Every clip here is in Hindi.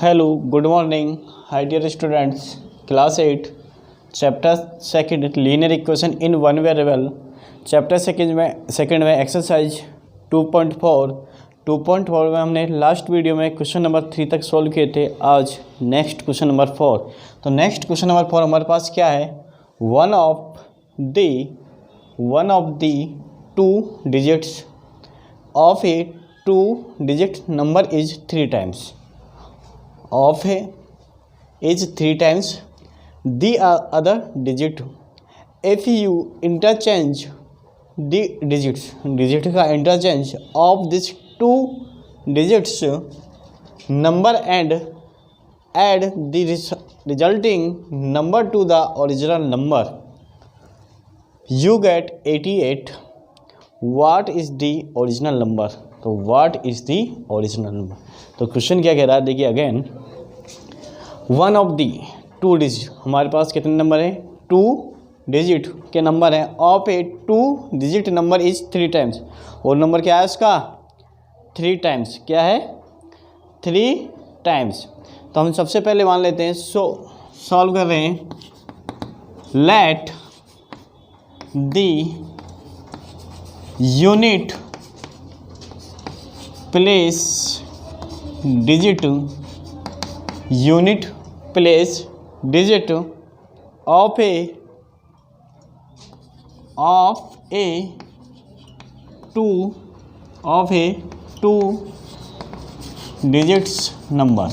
Hello good morning hi dear students. Class 8 chapter second linear equation in one variable chapter second में एक्सरसाइज 2.4 में हमने लास्ट वीडियो में क्वेश्चन नंबर 3 तक सॉल्व किए थे। आज नेक्स्ट क्वेश्चन नंबर 4। तो नेक्स्ट क्वेश्चन नंबर 4 हमारे पास क्या है, one of the two digits of a two digit number is 3 times of a is 3 times the other digit. If you interchange the digit का interchange of these two digits number and add the resulting number to the original number, you get 88. What is the original number? तो what is the original number. तो क्वेश्चन क्या कह रहा है, देखिए again, one of the two digit, हमारे पास कितने नंबर हैं, 2 डिजिट के नंबर हैं, of A 2 digit number is 3 times। और नंबर क्या है उसका, 3 times। क्या है, 3 times। तो हम सबसे पहले मान लेते हैं, सॉल्व कर रहे हैं, let the unit place digit of a two digits number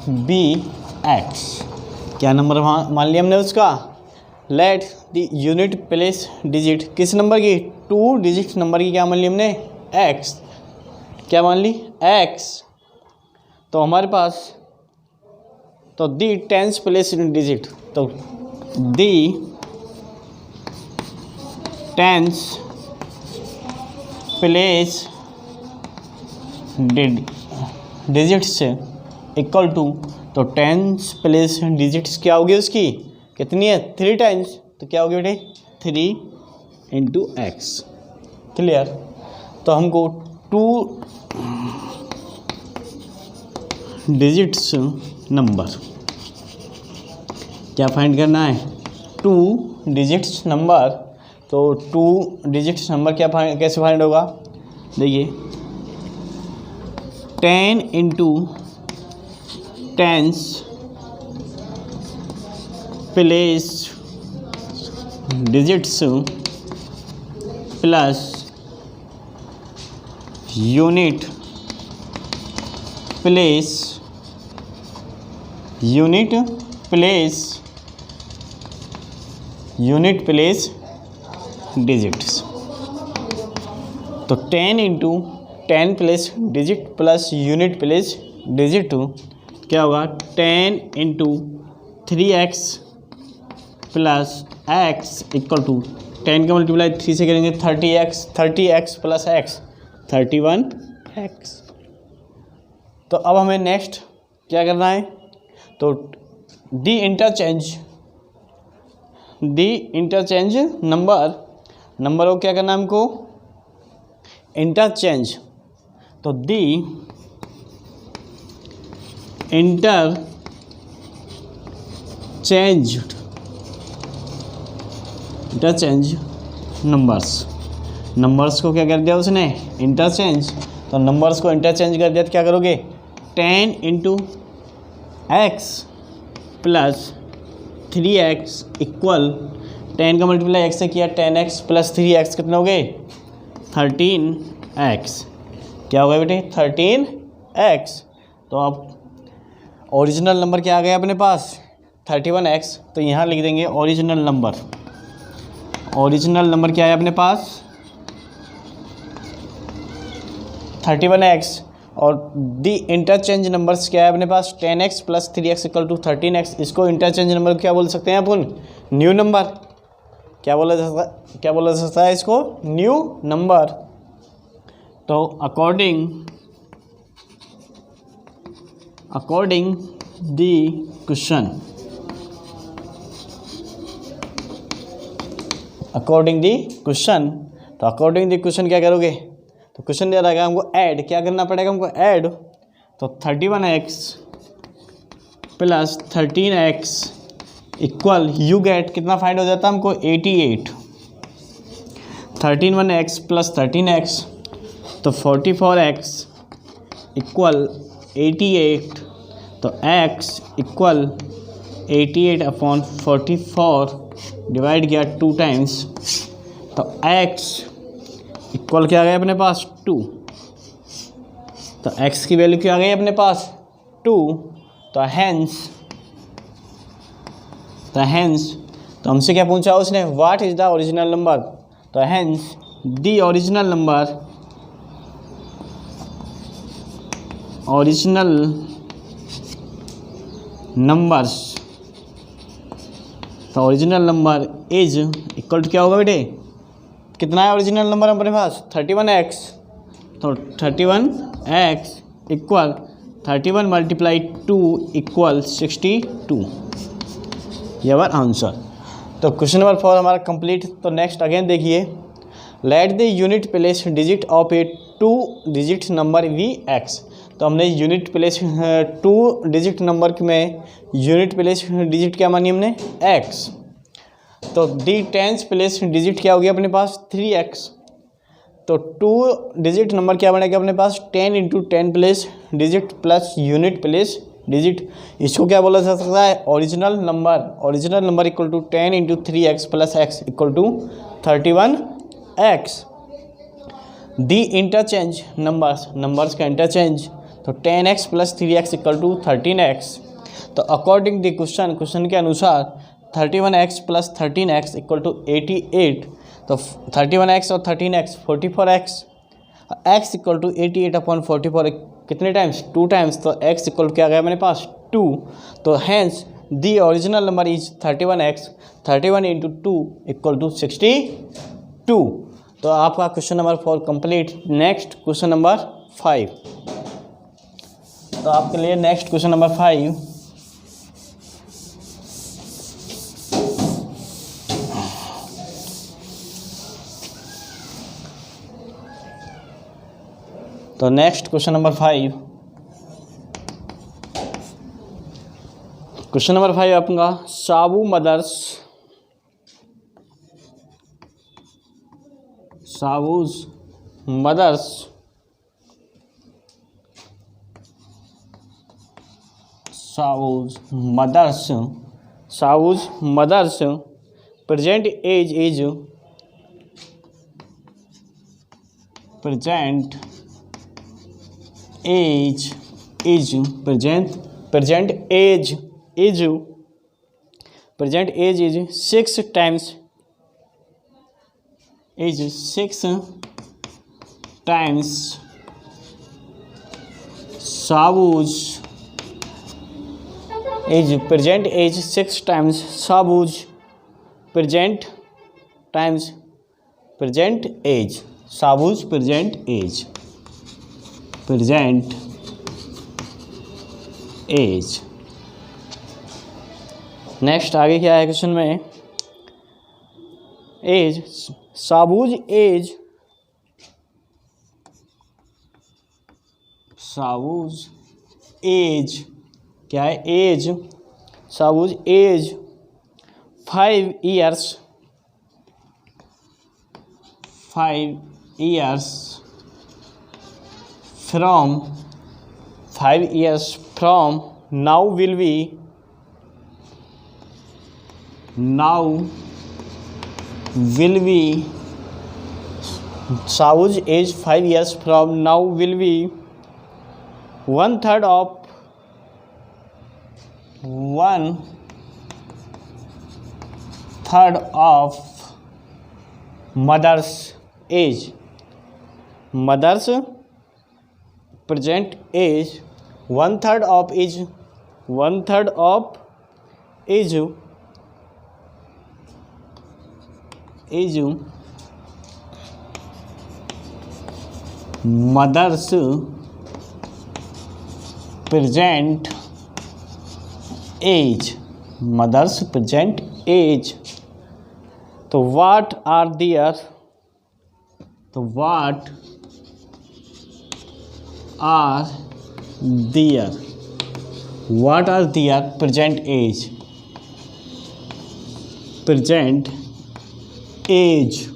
be x. क्या नंबर मान लिया हमने उसका, let the unit place digit किस नंबर की, 2 डिजिट नंबर की क्या मान ली हमने, एक्स। क्या मान ली, एक्स। तो हमारे पास तो दी टेंस प्लेस डिजिट, तो the tens place digits equal to, तो टेंस प्लेस डिजिट्स क्या होगी उसकी, कितनी है, 3 times। तो क्या होगी बेटे, 3 into x। क्लियर। तो हमको 2 डिजिट्स नंबर क्या फाइंड करना है, 2 डिजिट्स नंबर। तो 2 डिजिट्स नंबर क्या कैसे फाइंड होगा, देखिए 10 into tens place digits plus unit place digits. तो 10 into 10 place digit plus unit place digit क्या होगा, 10 into 3x plus x equal to 10 का मल्टीप्लाई 3 से करेंगे 30x प्लस x 31x। तो अब हमें नेक्स्ट क्या करना है, तो दी इंटरचेंज नंबर को क्या करना है हमको, इंटरचेंज। तो दी इंटरचेंज नंबर्स को क्या कर दिया उसने, इंटरचेंज। तो नंबर्स को इंटरचेंज कर दिया तो क्या करोगे, 10 into x plus 3x equal 10 का मल्टीप्लाई x से किया 10x प्लस 3x कितने हो गए, 13x। क्या हो गया बेटे, 13x। तो अब ओरिजिनल नंबर क्या आ गया अपने पास, 31x। तो यहाँ लिख देंगे ओरिजिनल नंबर क्या है अपने पास, 31x। और दी इंटरचेंज नंबर्स क्या है अपने पास, 10x plus 3x equal to 13x। इसको इंटरचेंज नंबर क्या बोल सकते हैं अपन, न्यू नंबर। क्या बोला जा सकता है इसको, न्यू नंबर। तो अकॉर्डिंग दी क्वेश्चन, तो अकॉर्डिंग द क्वेश्चन क्या करोगे, तो क्वेश्चन दे रहेगा हमको ऐड, क्या करना पड़ेगा हमको ऐड, तो 31x plus 13x equal you get कितना फाइंड हो जाता है हमको 88। 13x प्लस 13x तो 44x इक्वल 88, तो x इक्वल 88/44 डिवाइड किया 2 टाइम्स, तो x इक्वल क्या आ गया अपने पास 2, तो x की वैल्यू क्या आ गई अपने पास 2, तो हेंस तो हमसे क्या पूछा उसने, what is the original number, तो हेंस द ओरिजिनल नंबर्स, तो original number is equal to क्या होगा बेटे, कितना है ओरिजिनल नंबर हमारे पास 31x, तो 31x इक्वल 31 मल्टीप्लाई 2 इक्वल 62, ये हमारा आंसर। तो क्वेश्चन नंबर 4 हमारा कंप्लीट। तो नेक्स्ट अगेन देखिए, late the unit place digit of A 2 digit number Vx, तो हमने यूनिट प्लेस 2 डिजिट नंबर में यूनिट प्लेस डिजिट क्या मानी हमने x, तो दी टेंस प्लेस डिजिट क्या हो गया अपने पास 3x, तो 2 डिजिट नंबर क्या बनेगा अपने पास 10 × 10 place digit plus unit place digit, इसको क्या बोला जा सकता है original number equal to 10 × 3x plus x equal to 31x। The interchange numbers का इंटरचेंज, तो 10x plus 3x equal to 13x, तो अकॉर्डिंग द क्वेश्चन के अनुसार 31x plus 13x equal to 88, तो 31x और 13x 44x, x equal to 88/44 कितने टाइम्स 2 टाइम्स, तो x इक्वल क्या गया मेरे पास 2, तो hence the original number is 31x, 31 × 2 equal to 62। तो आपका question number 4 complete. Next question number 5, तो आपके लिए नेक्स्ट क्वेश्चन नंबर 5, तो next question number 5, question number 5 आपका Sabu mother's present age is present age is 6 times Sabu's age, present age 6 times Sabu's present age, Sabu's present age। Next आगे क्या है क्वेश्चन में, एज साबूज एज क्या है as, साबूज age 5 years from now will be Sabu's age 5 years from now will be 1/3 of mother's age, present age 1/3 of age mother's present age, तो what are their are their, what are their present age, present age,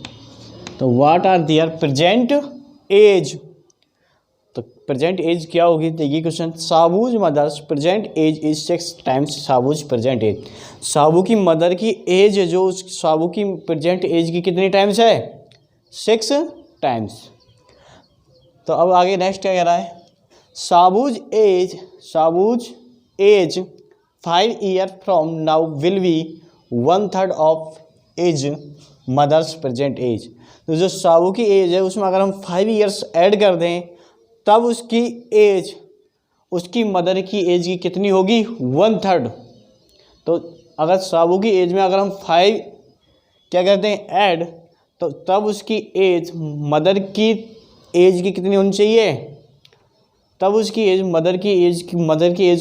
तो what are their present age, तो प्रेजेंट एज क्या होगी, देखिए question, Sabu's mother's present age is 6 times Sabu's present age, Sabu की मदर की एज जो साबू की प्रेजेंट एज की कितनी टाइम्स है, 6 टाइम्स। तो अब आगे नेक्स्ट क्या कह रहा है, Sabu's age 5 year from now will be 1/3 of age mother's present age, तो जो साबू की एज है उसमें अगर हम 5 ईयर्स ऐड कर दें तब उसकी एज, उसकी मदर की एज की कितनी होगी, 1/3। तो अगर साबू की एज में अगर हम 5 क्या करते हैं ऐड, तो तब उसकी एज मदर की एज की कितनी होनी चाहिए, तब उसकी एज मदर की एज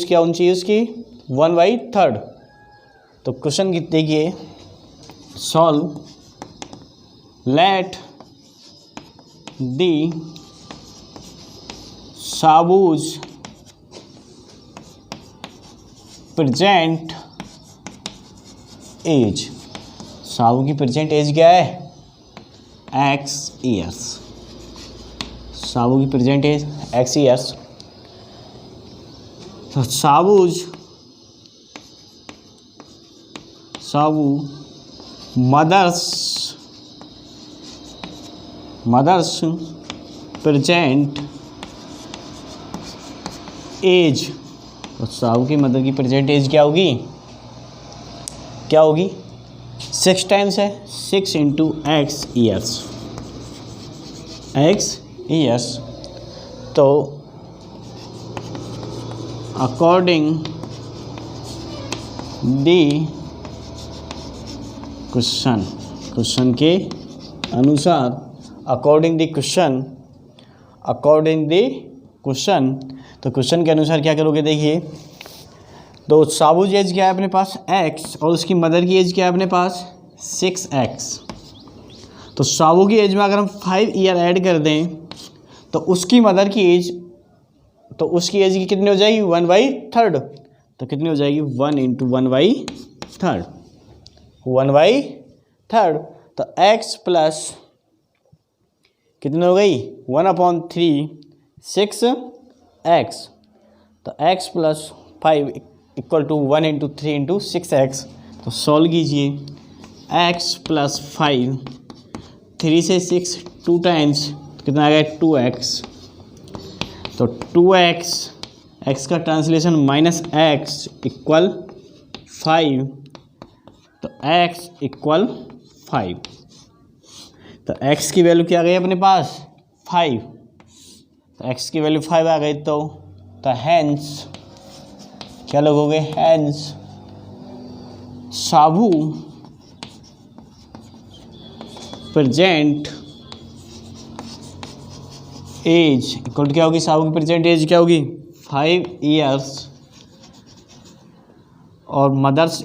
क्या होनी चाहिए उसकी, 1/3। तो क्वेश्चन देखिए, solve let the Sabu's present age, Sabu की प्रेजेंट एज क्या है, x ईयर्स, साबू की प्रेजेंट एज x ईयर्स, तो साबू मदर्स प्रेजेंट एज, तो साबू की मदर की प्रेजेंट एज क्या होगी, 6 टाइम्स है, 6 इंटू x ईयर्स, तो अकॉर्डिंग दी क्वेश्चन के अनुसार, अकॉर्डिंग दी क्वेश्चन, तो क्वेश्चन के अनुसार क्या करोगे, देखिए, तो साबूज एज क्या है अपने पास x और उसकी मदर की एज क्या है अपने पास 6x, तो साबू की एज में अगर हम 5 ईयर ऐड कर दें तो उसकी मदर की एज, तो उसकी एज की कितनी हो जाएगी, 1/3, तो कितनी हो जाएगी, 1 इंटू 1/3, तो x प्लस कितनी हो गई, 1/3 6x, तो x plus 5 equal to 1 into 3 into 6x, तो सॉल्व कीजिए, x प्लस 5, 3 से 6 2 टाइम्स, तो कितना आ गया 2x, तो 2x, x का ट्रांसलेशन माइनस x इक्वल 5, तो x इक्वल 5, तो x की वैल्यू क्या आ गई अपने पास 5, तो x की वैल्यू 5 आ गई, तो हैंस क्या लगोगे, hence Sabu present age equal to क्या होगी, साबू की प्रेजेंट एज क्या होगी 5 ईयर्स, और मदर्स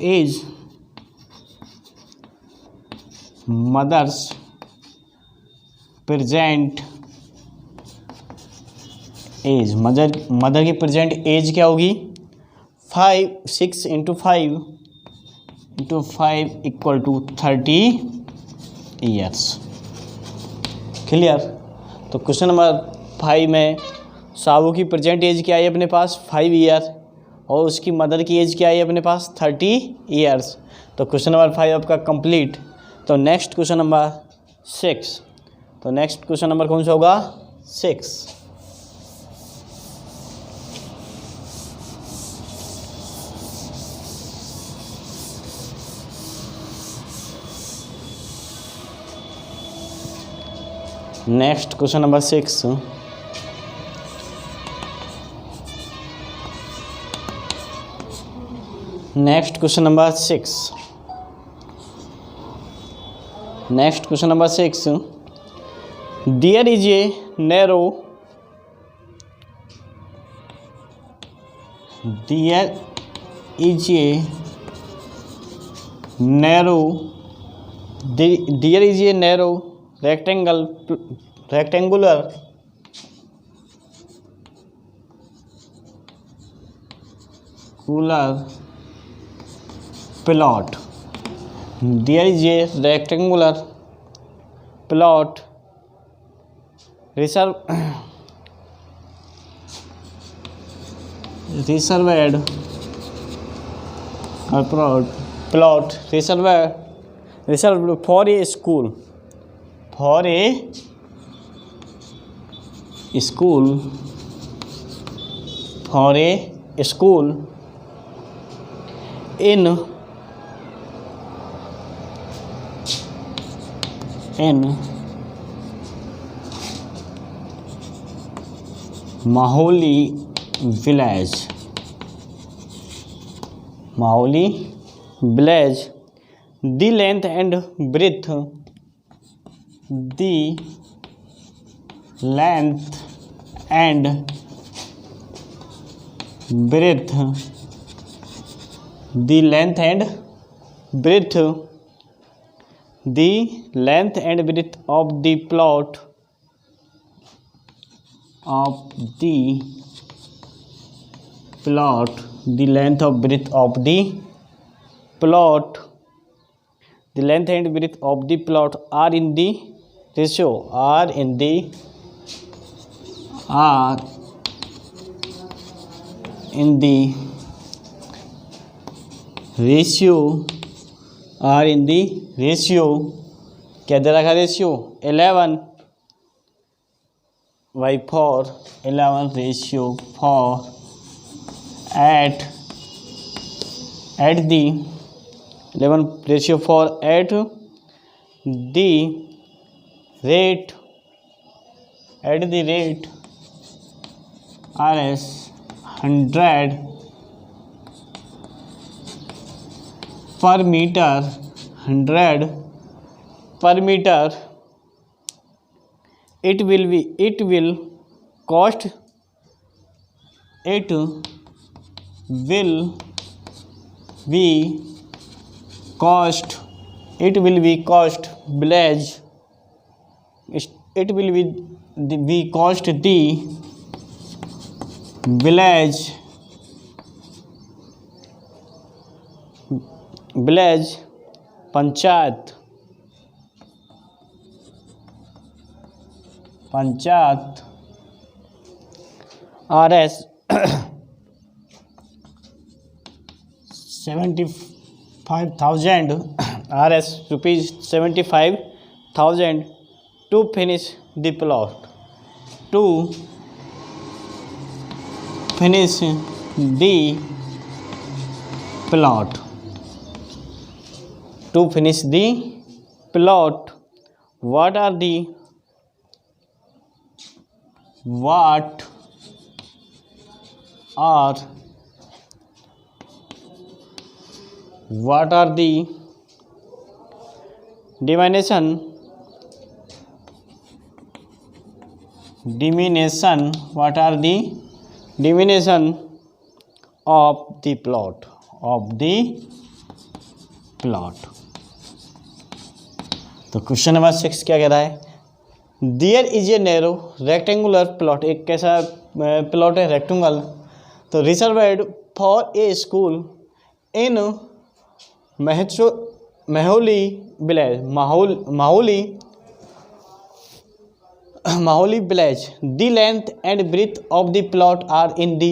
प्रेजेंट एज, मदर की प्रेजेंट एज क्या होगी 6 into 5 equal to 30 years, clear. तो क्वेश्चन नंबर 5 में साबू की प्रेजेंट एज क्या है अपने पास 5 ईयर, और उसकी मदर की एज क्या है अपने पास 30 ईयर्स, तो क्वेश्चन नंबर 5 आपका कंप्लीट। तो नेक्स्ट क्वेश्चन नंबर 6, तो नेक्स्ट क्वेश्चन नंबर कौन सा होगा 6, next question number 6, next question number 6, there is a narrow, rectangular plot. There is a rectangular plot reserved for a school. In Maholi village. The length and breadth of the plot are in the ratio क्या दे रखा ratio 11/4 ratio 4 at the 11 ratio 4 at the rate Rs 100 per meter. It will cost village panchayat Rs 75,000 rupees 75,000 to finish the plot. To finish the plot, what are the dimension of the plot तो क्वेश्चन नंबर 6 क्या कह रहा है? There is a narrow rectangular plot, एक कैसा प्लॉट है? रेक्टेंगल. तो reserved for a school in Mahauli village. Mahauli village. The length and breadth of the plot are in the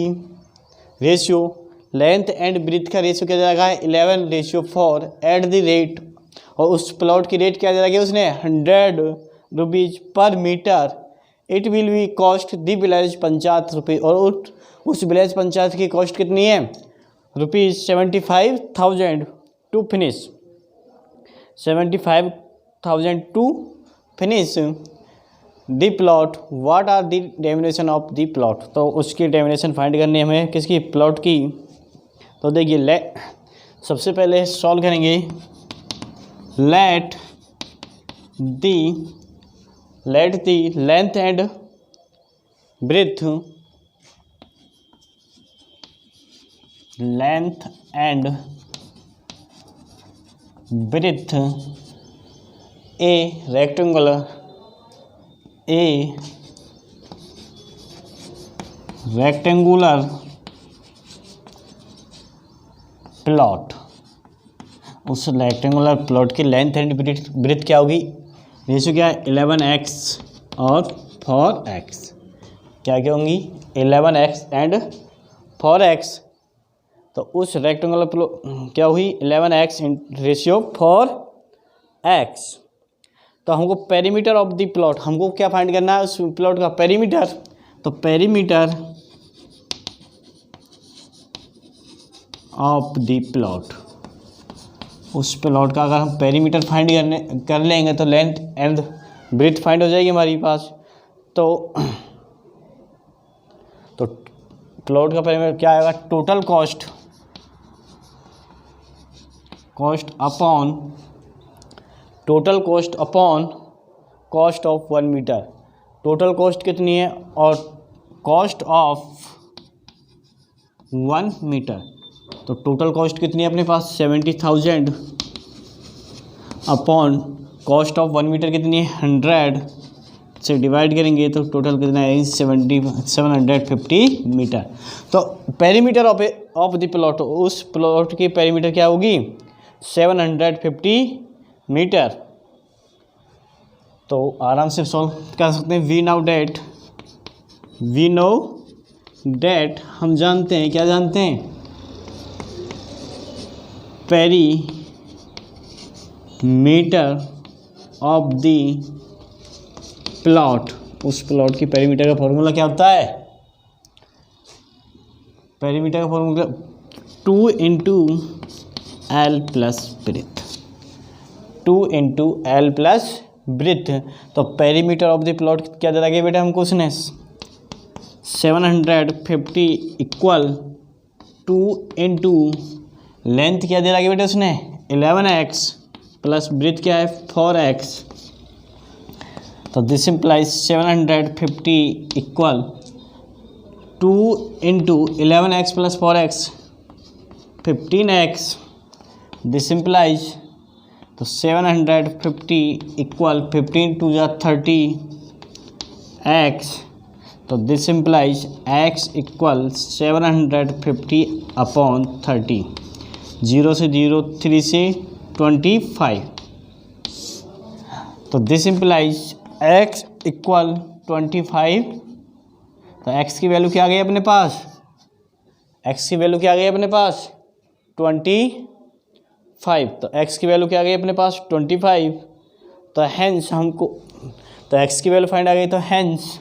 ratio. Length and breadth का रेशियो क्या जाएगा? 11/4 एट द रेट. और उस प्लॉट की रेट क्या दे रखी है उसने? 100 रुपीज़ पर मीटर. It will be cost the village panchayat रुपये. और उस विलेज पंचायत की कॉस्ट कितनी है? Rupees 75,000 to finish. 75,000 to finish the plot. What are the definition of the plot? तो उसकी डेफिनेशन फाइंड करनी है हमें, किसकी? प्लॉट की. तो देखिए सबसे पहले सॉल्व करेंगे. let the length and breadth a rectangular plot, उस रेक्टेंगुलर प्लॉट की लेंथ एंड ब्रेथ क्या होगी, रेशियो क्या है 11x और 4x, क्या क्या होंगी 11x एंड 4x। तो उस रेक्टेंगुलर प्लॉट क्या हुई 11x रेशियो 4x। तो हमको पेरीमीटर ऑफ द प्लॉट, हमको क्या फाइंड करना है उस प्लॉट का पेरीमीटर। तो पेरीमीटर ऑफ द प्लॉट, उस प्लॉट का अगर हम पेरीमीटर फाइंड कर लेंगे तो लेंथ एंड ब्रेथ फाइंड हो जाएगी हमारे पास। तो प्लॉट का पेरीमीटर क्या आएगा, total cost upon cost of 1 metre. Total cost कितनी है और कॉस्ट ऑफ 1 मीटर। तो टोटल कॉस्ट कितनी है अपने पास 70,000 अपॉन कॉस्ट ऑफ 1 मीटर कितनी है 100 से डिवाइड करेंगे तो टोटल कितना है 750 मीटर। तो पेरीमीटर ऑफ द प्लॉट, उस प्लॉट की पेरीमीटर क्या होगी 750 मीटर। तो आराम से सॉल्व कर सकते हैं। वी नो डेट हम जानते हैं, क्या जानते हैं, पेरीमीटर ऑफ द प्लॉट, उस प्लॉट की पेरीमीटर का फॉर्मूला क्या होता है, पेरीमीटर का formula 2 into L plus breadth, 2 into L plus breadth. तो पेरीमीटर ऑफ द प्लॉट क्या दे रहा बेटा हमको उसने 750 इक्वल 2 इंटू लेंथ क्या दे रहा है बेटा उसने 11x प्लस ब्रेथ क्या है 4x। तो this implies 750 equal 2 into 11x plus 4x 15x। This implies तो 750 इक्वल 15 टू जा 30x। तो this implies x equal 750 upon 30, 0 से 0 3 से 25। तो दिस इम्प्लाइज x इक्वल 25। तो x की वैल्यू क्या आ गई अपने पास, x की वैल्यू क्या आ गई अपने पास 25। तो x की वैल्यू क्या आ गई अपने पास 25। तो हेंस हमको, तो x की वैल्यू फाइंड आ गई। तो hence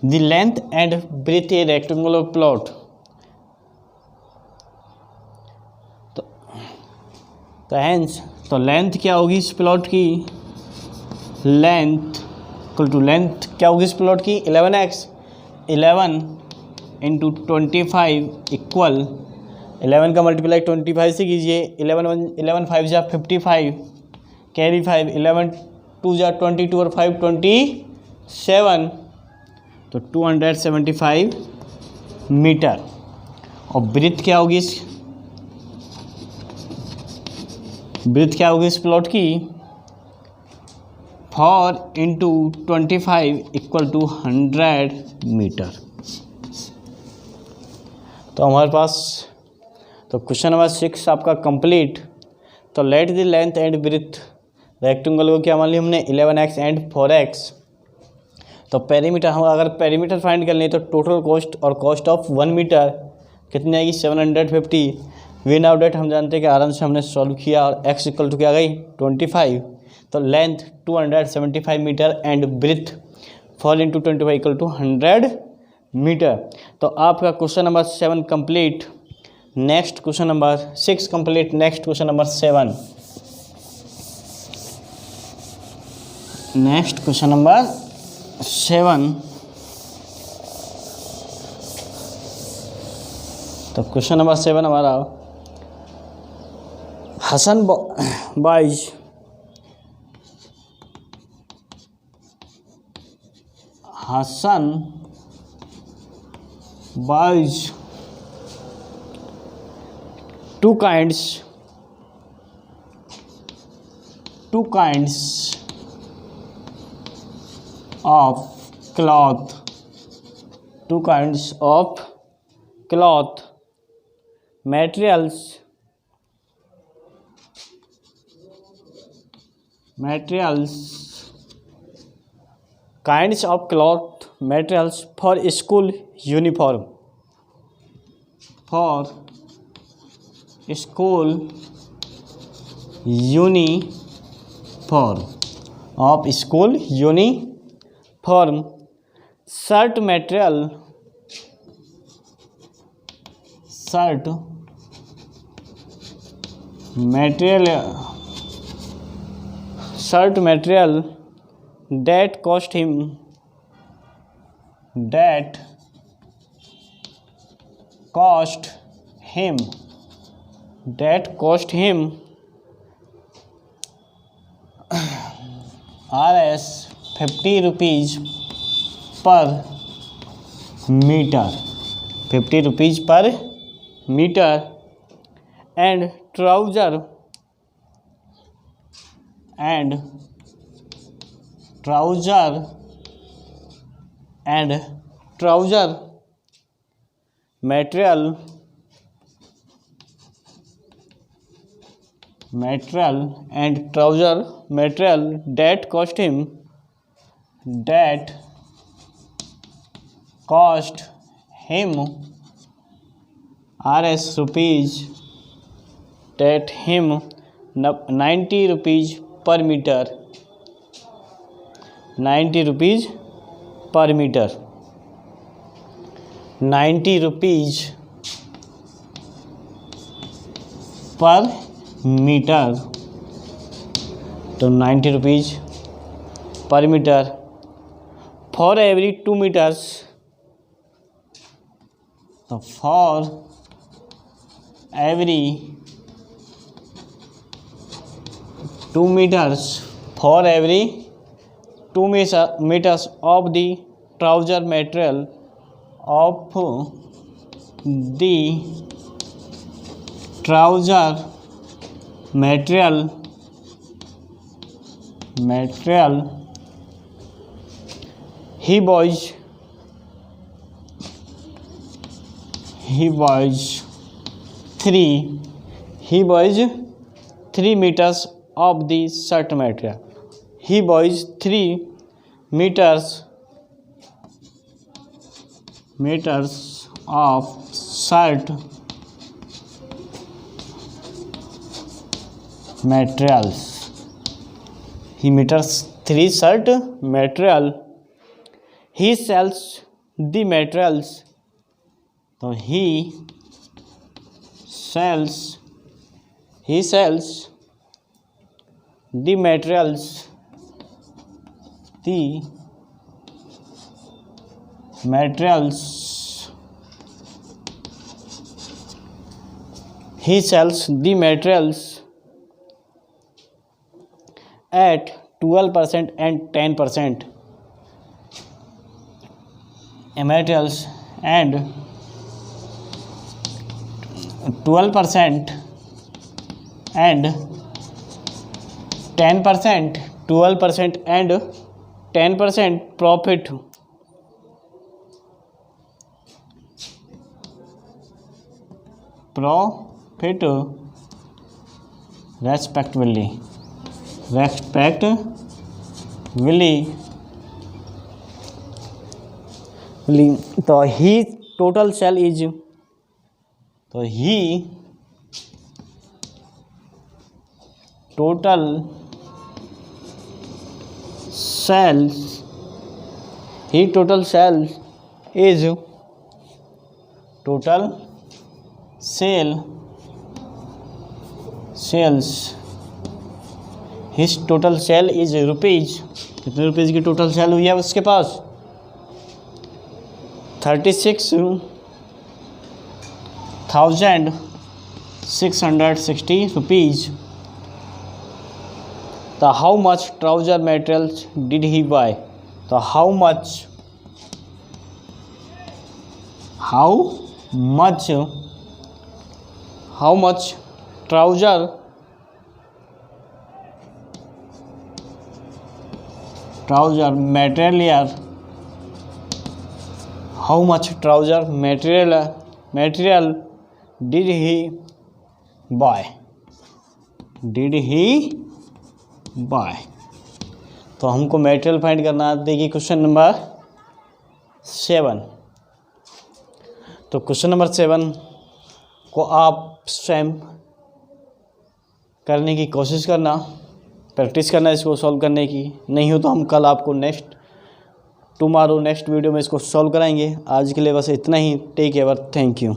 the length and breadth a rectangular plot. तो हेंस तो लेंथ क्या होगी इस प्लॉट की, लेंथ इक्वल टू लेंथ क्या होगी इस प्लॉट की 11x, 11 इंटू 25 इक्वल 11 का मल्टीप्लाई 25 से कीजिए, 11 5 जा 55 कैरी 5, 11 2 जा 22 और 5 27। तो 275 मीटर। और ब्रेथ क्या होगी इस प्लॉट की 4 इंटू 25 इक्वल टू 100 मीटर। तो हमारे पास तो क्वेश्चन नंबर 6 आपका कंप्लीट। तो let the length and breadth rectangle को क्या मान लिया हमने 11x एंड 4x। तो पेरीमीटर, हम अगर पेरीमीटर फाइंड कर लें तो टोटल कॉस्ट और कॉस्ट ऑफ 1 मीटर कितनी आएगी 750। वी नाउ डेट हम जानते हैं कि आराम से हमने सॉल्व किया और x इक्वल टू क्या गई 25। तो length 275 metre and breadth 4 into 25 equal to 100 metre. तो आपका question number 7 complete. Next question number 6 complete. Next question number 7। Next question number 7। तो क्वेश्चन नंबर 7 हमारा Hasan buys two kinds of cloth, cloth materials kinds of cloth materials for school uniform shirt material that cost him Rs 50 rupees per meter, 50 rupees per meter, and trouser material that cost him Rs rupees 90 rupees per meter, 90 rupees per meter, 90 rupees per meter, तो 90 rupees per meter for every 2 meters, तो for every 2 meters of the trouser material he buys 3 meters of the shirt material. He buys 3 meters of shirt materials. He meters 3 shirt material. He sells the materials. So he sells the materials. He sells the materials at 12% and 10%. Materials and 12% and 10%, 12% and 10% profit. Respectively. तो ही total sale is, तो he total sales is his total sale is rupees, कितने रुपीज़ की टोटल सेल हुई है उसके पास? 36,660 rupees. So how much trouser materials did he buy? So how much trouser material material did he buy, did he buy. तो हमको मटेरियल फाइंड करना है। देखिए क्वेश्चन नंबर 7। तो क्वेश्चन नंबर 7 को आप स्वयं करने की कोशिश करना, प्रैक्टिस करना इसको सॉल्व करने की। नहीं हो तो हम कल आपको नेक्स्ट वीडियो में इसको सॉल्व कराएंगे। आज के लिए बस इतना ही। Take care, thank you.